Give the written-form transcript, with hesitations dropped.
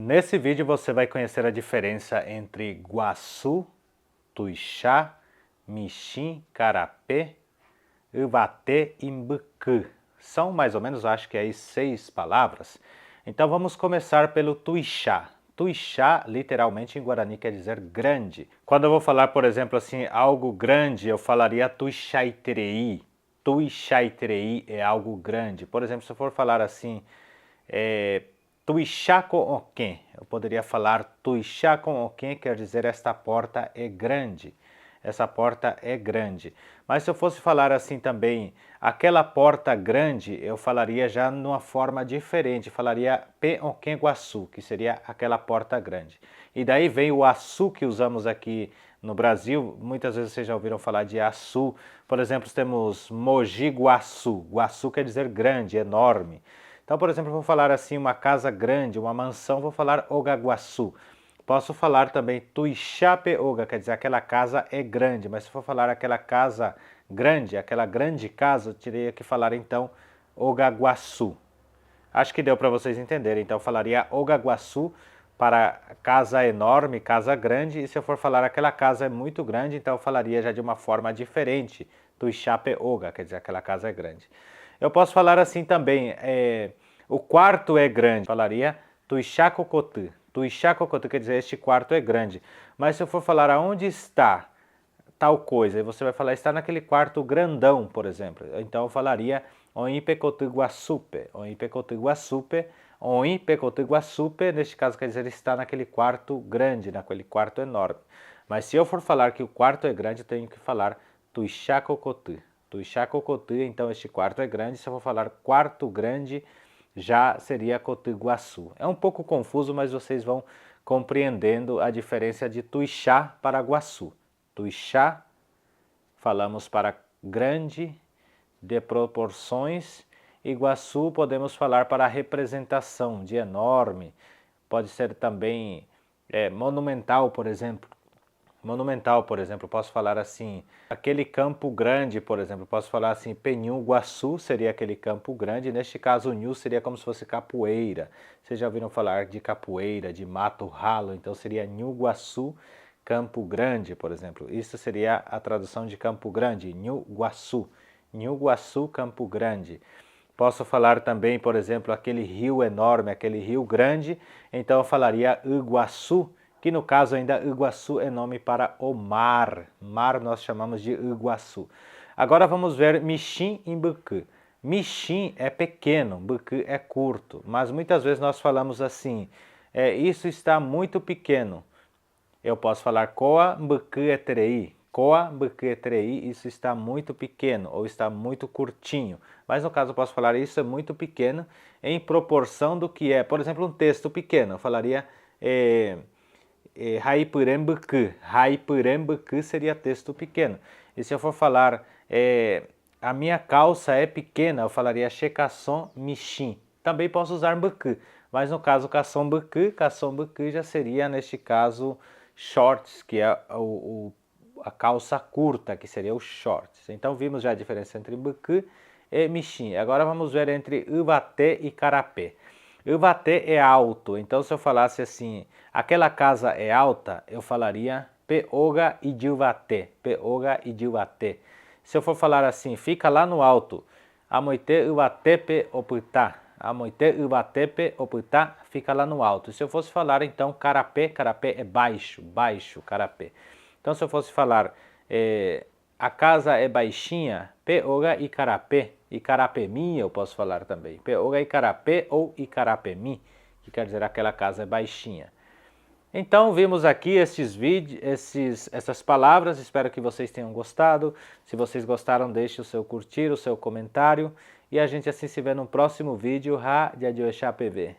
Nesse vídeo você vai conhecer a diferença entre Guaçu, Tuixá, Mixim, Carapé, Uvatê e Mbucú. São mais ou menos, acho que aí 6 palavras. Então vamos começar pelo Tuixá. Tuixá, literalmente em Guarani, quer dizer grande. Quando eu vou falar, por exemplo, assim, algo grande, eu falaria Tuixaiterei. Tuixaiterei é algo grande. Por exemplo, se eu for falar assim, Tuixaco-Oquém, eu poderia falar Tuixaco-Oquém, quer dizer esta porta é grande. Essa porta é grande. Mas se eu fosse falar assim também, aquela porta grande, eu falaria já numa forma diferente, falaria Pe-Oquém-Guaçu, que seria aquela porta grande. E daí vem o açu que usamos aqui no Brasil, muitas vezes vocês já ouviram falar de açu. Por exemplo, temos Mogi Guaçu. Guaçu quer dizer grande, enorme. Então, por exemplo, eu vou falar assim, uma casa grande, uma mansão, vou falar Ogaguaçu. Posso falar também Tuixapeoga, quer dizer, aquela casa é grande, mas se for falar aquela casa grande, aquela grande casa, eu teria que falar então Ogaguaçu. Acho que deu para vocês entenderem, então eu falaria Ogaguaçu para casa enorme, casa grande, e se eu for falar aquela casa é muito grande, então eu falaria já de uma forma diferente, Tuixapeoga, quer dizer, aquela casa é grande. Eu posso falar assim também, o quarto é grande, falaria Tuixacocotê. Tuixacocotê quer dizer este quarto é grande. Mas se eu for falar aonde está tal coisa, e você vai falar está naquele quarto grandão, por exemplo. Então eu falaria Oinpecotiguaçupe. Oinpecotiguaçupe. Oinpecotiguaçupe, neste caso quer dizer está naquele quarto grande, naquele quarto enorme. Mas se eu for falar que o quarto é grande, eu tenho que falar Tuixacocotê. Tuixacocotê, então este quarto é grande. Se eu for falar quarto grande, já seria Cotiguaçu. É um pouco confuso, mas vocês vão compreendendo a diferença de Tuixá para Guaçu. Tuixá, falamos para grande, de proporções. Iguaçu, podemos falar para representação, de enorme. Pode ser também monumental, por exemplo. Monumental, por exemplo, posso falar assim, aquele campo grande, por exemplo, posso falar assim, Penhu-Guaçu seria aquele campo grande, neste caso o Nhu seria como se fosse capoeira. Vocês já ouviram falar de capoeira, de mato ralo, então seria Nhu-Guaçu, Campo Grande, por exemplo. Isso seria a tradução de Campo Grande, Nhu-Guaçu. Nhu-Guaçu, Campo Grande. Posso falar também, por exemplo, aquele rio enorme, aquele rio grande, então eu falaria Iguaçu, que no caso ainda Iguaçu é nome para o mar. Mar nós chamamos de Iguaçu. Agora vamos ver Mixim e Mbucú. Mixim é pequeno, Mbucú é curto, mas muitas vezes nós falamos assim, isso está muito pequeno. Eu posso falar Coa Mbucú Eterei. Coa Mbucú Eterei, isso está muito pequeno ou está muito curtinho. Mas no caso eu posso falar isso é muito pequeno em proporção do que é. Por exemplo, um texto pequeno, eu falaria Haipurembucú. Haipurembucú seria texto pequeno. E se eu for falar a minha calça é pequena, eu falaria Chekasson Mixim. Também posso usar Mbucú, mas no caso Kasson Mbucú já seria neste caso shorts, que é a calça curta, que seria o shorts. Então vimos já a diferença entre Mbucú e Mixim. Agora vamos ver entre Uvatê e Carapé. Uvatê é alto, então se eu falasse assim, aquela casa é alta, eu falaria Peoga e Dilvatê. Peoga e Dilvatê. Se eu for falar assim, fica lá no alto, Amoite Uvatepe Oputá. Amoite Uvatepe Oputá, fica lá no alto. Se eu fosse falar então Carapé, Carapé é baixo, baixo, Carapé. Então se eu fosse falar a casa é baixinha, Peoga e Carapé. Icarapemi eu posso falar também. Peoga Icarapé ou Icarapemi, que quer dizer aquela casa é baixinha. Então vimos aqui esses vídeos, essas palavras, espero que vocês tenham gostado. Se vocês gostaram, deixe o seu curtir, o seu comentário. E a gente assim se vê no próximo vídeo. Ha de PV.